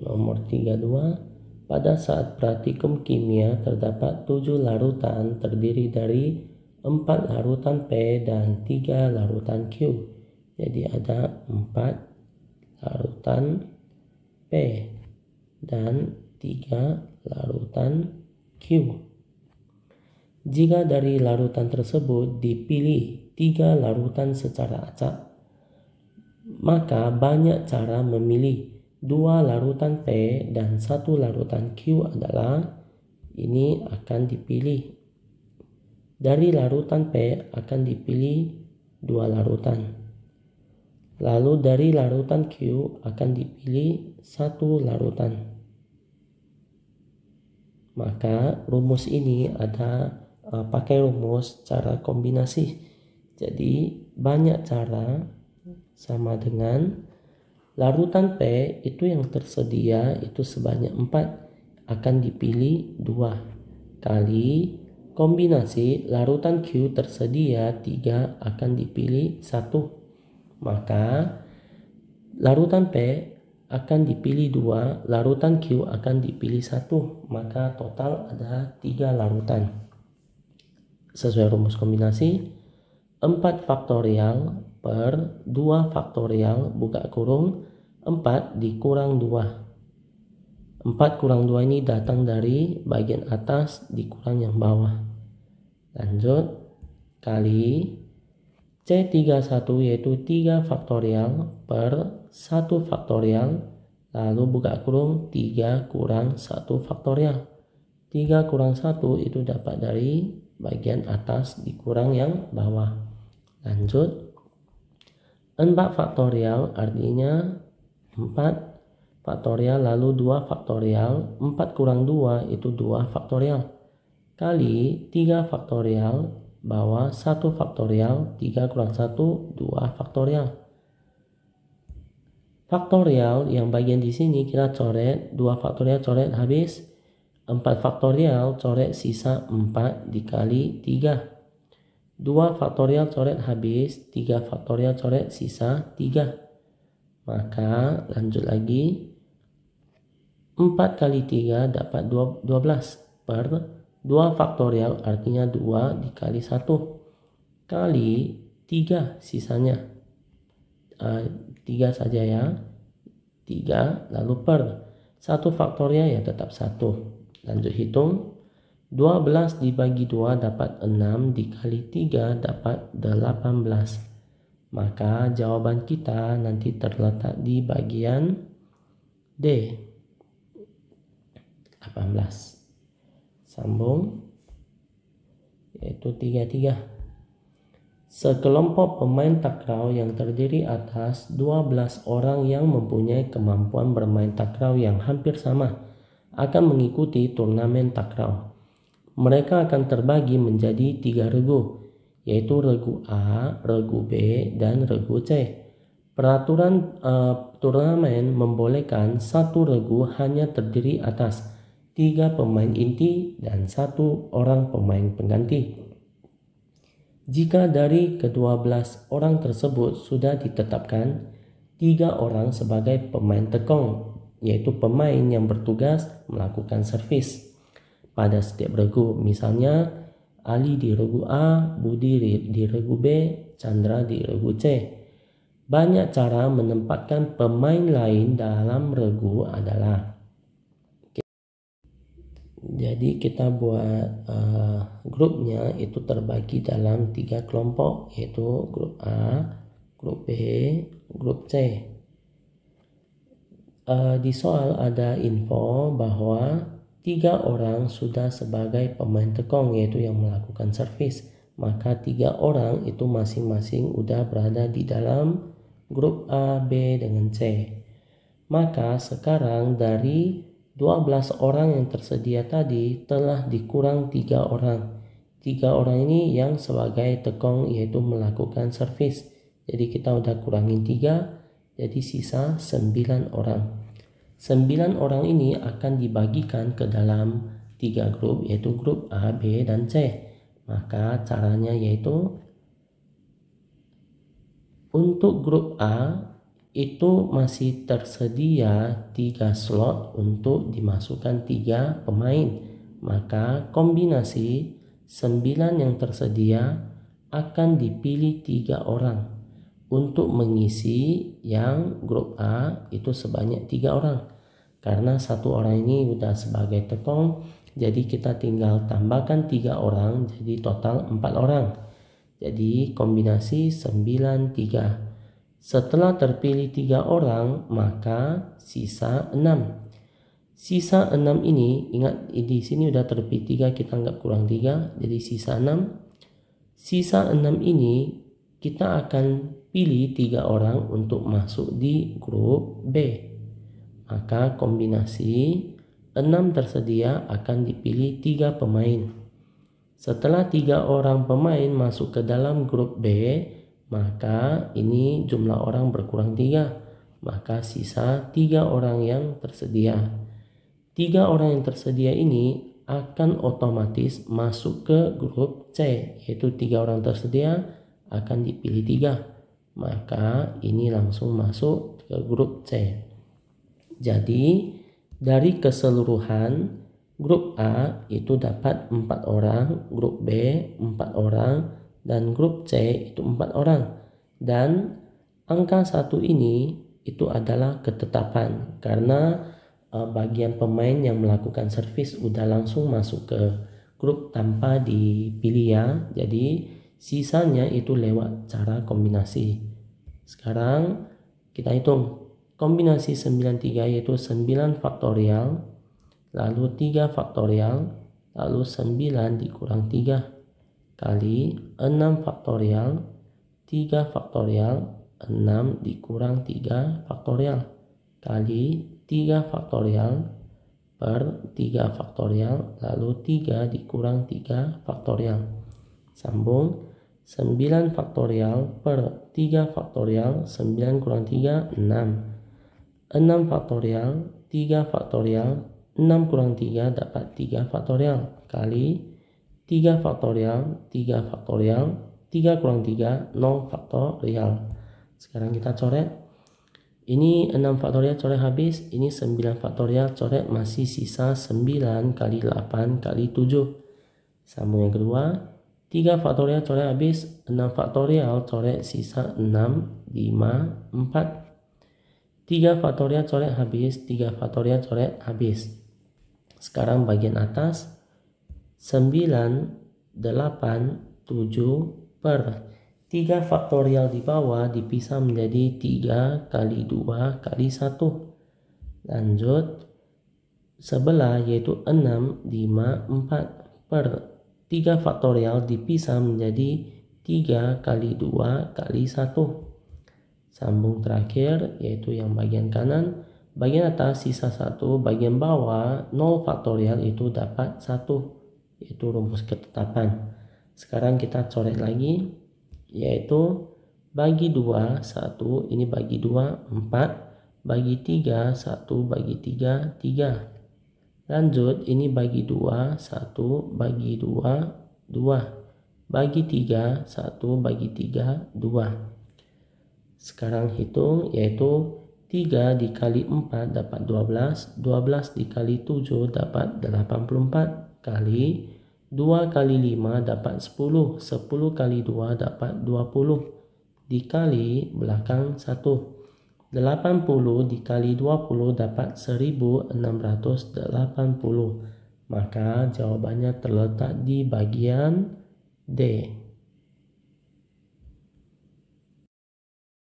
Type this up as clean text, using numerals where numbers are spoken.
Nomor 32. Pada saat praktikum kimia terdapat 7 larutan terdiri dari 4 larutan P dan 3 larutan Q. Jadi ada 4 larutan P dan 3 larutan Q. Jika dari larutan tersebut dipilih 3 larutan secara acak, maka banyak cara memilih 2 larutan P dan 1 larutan Q adalah ini akan dipilih. Dari larutan P akan dipilih 2 larutan. Lalu dari larutan Q akan dipilih 1 larutan. Maka rumus ini ada pakai rumus cara kombinasi. Jadi banyak cara sama dengan larutan P itu yang tersedia itu sebanyak 4 akan dipilih 2 kali kombinasi larutan Q tersedia 3 akan dipilih 1. Maka larutan P akan dipilih 2, larutan Q akan dipilih 1. Maka total ada 3 larutan. Sesuai rumus kombinasi 4 faktorial per 2 faktorial buka kurung 4 dikurang 2. 4 kurang 2 ini datang dari bagian atas dikurang yang bawah. Lanjut kali C31 yaitu 3 faktorial per 1 faktorial, lalu buka kurung 3 kurang 1 faktorial. 3 kurang 1 itu dapat dari bagian atas dikurang yang bawah. Lanjut 4 faktorial artinya 4 faktorial lalu 2 faktorial, 4 kurang 2 itu 2 faktorial kali 3 faktorial bawah 1 faktorial, 3 kurang 1 2 faktorial. Faktorial yang bagian di sini kita coret, 2 faktorial coret habis, 4 faktorial coret sisa 4 dikali 3. 2 faktorial coret habis, 3 faktorial coret sisa 3. Maka lanjut lagi 4 kali 3 dapat 12 per 2 faktorial artinya 2 dikali 1 kali 3 sisanya 3 saja ya, 3 lalu per 1 faktorial ya tetap 1. Lanjut hitung 12 dibagi 2 dapat 6 dikali 3 dapat 18. Maka jawaban kita nanti terletak di bagian D 18. Sambung yaitu 33. Sekelompok pemain takraw yang terdiri atas 12 orang yang mempunyai kemampuan bermain takraw yang hampir sama akan mengikuti turnamen takraw. Mereka akan terbagi menjadi 3 regu, yaitu regu A, regu B, dan regu C. Peraturan turnamen membolehkan satu regu hanya terdiri atas 3 pemain inti dan 1 orang pemain pengganti. Jika dari ke-12 orang tersebut sudah ditetapkan 3 orang sebagai pemain tekong, yaitu pemain yang bertugas melakukan servis pada setiap regu. Misalnya Ali di regu A, Budi di regu B, Chandra di regu C. Banyak cara menempatkan pemain lain dalam regu adalah, jadi kita buat grupnya itu terbagi dalam 3 kelompok, yaitu grup A, grup B, grup C. Di soal ada info bahwa 3 orang sudah sebagai pemain tekong, yaitu yang melakukan servis. Maka 3 orang itu masing-masing udah berada di dalam grup A, B, dengan C. Maka sekarang dari 12 orang yang tersedia tadi telah dikurang 3 orang. 3 orang ini yang sebagai tekong, yaitu melakukan servis. Jadi kita udah kurangin 3, jadi sisa 9 orang. 9 orang ini akan dibagikan ke dalam 3 grup, yaitu grup A, B, dan C. Maka caranya yaitu untuk grup A itu masih tersedia 3 slot untuk dimasukkan 3 pemain. Maka kombinasi 9 yang tersedia akan dipilih 3 orang untuk mengisi yang grup A itu sebanyak 3 orang. Karena 1 orang ini sudah sebagai tepung, jadi kita tinggal tambahkan 3 orang, jadi total 4 orang. Jadi kombinasi 9-3. Setelah terpilih 3 orang, maka sisa 6. Sisa 6 ini, ingat di sini udah terpilih 3, kita anggap kurang 3, jadi sisa 6. Sisa 6 ini kita akan pilih 3 orang untuk masuk di grup B. Maka kombinasi 6 tersedia akan dipilih 3 pemain. Setelah 3 orang pemain masuk ke dalam grup B, maka ini jumlah orang berkurang 3. Maka sisa 3 orang yang tersedia. 3 orang yang tersedia ini akan otomatis masuk ke grup C, yaitu 3 orang tersedia akan dipilih 3. Maka ini langsung masuk ke grup C. Jadi dari keseluruhan grup A itu dapat 4 orang, grup B 4 orang, dan grup C itu 4 orang. Dan angka 1 ini itu adalah ketetapan karena bagian pemain yang melakukan servis udah langsung masuk ke grup tanpa dipilih ya. Jadi sisanya itu lewat cara kombinasi. Sekarang kita hitung kombinasi 93 yaitu 9 faktorial, lalu 3 faktorial, lalu 9 dikurang 3 kali 6 faktorial, 3 faktorial, 6 dikurang 3 faktorial kali 3 faktorial per 3 faktorial, lalu 3 dikurang 3 faktorial. Sambung 9 faktorial per 3 faktorial, 9 kurang 3, 6. 6 faktorial, 3 faktorial, 6 kurang 3 dapat 3 faktorial kali 3 faktorial, 3 faktorial, 3 kurang 3, 0 faktorial. Sekarang kita coret. Ini 6 faktorial coret habis, ini 9 faktorial coret masih sisa 9 kali 8 kali 7. Sambung yang kedua, 3 faktorial coret habis, 6 faktorial coret sisa 6, 5, 4. 3 faktorial coret habis, 3 faktorial coret habis. Sekarang bagian atas 9, 8, 7 per 3 faktorial di bawah dipisah menjadi 3 kali 2 kali 1. Lanjut sebelah yaitu 6, 5, 4 per 3 faktorial dipisah menjadi 3 kali 2 kali 1. Sambung terakhir yaitu yang bagian kanan, bagian atas sisa 1, bagian bawah 0 faktorial itu dapat 1, yaitu rumus ketetapan. Sekarang kita coret lagi, yaitu bagi 2, 1, ini bagi 2, 4, bagi 3, 1, bagi 3, 3. Lanjut, ini bagi 2, 1, bagi 2, 2. Bagi 3, 1, bagi 3, 2. Sekarang hitung yaitu 3 dikali 4 dapat 12, 12 dikali 7 dapat 84 kali 2 kali 5 dapat 10, 10 kali 2 dapat 20 dikali belakang 1. 80 dikali 20 dapat 1680. Maka jawabannya terletak di bagian D.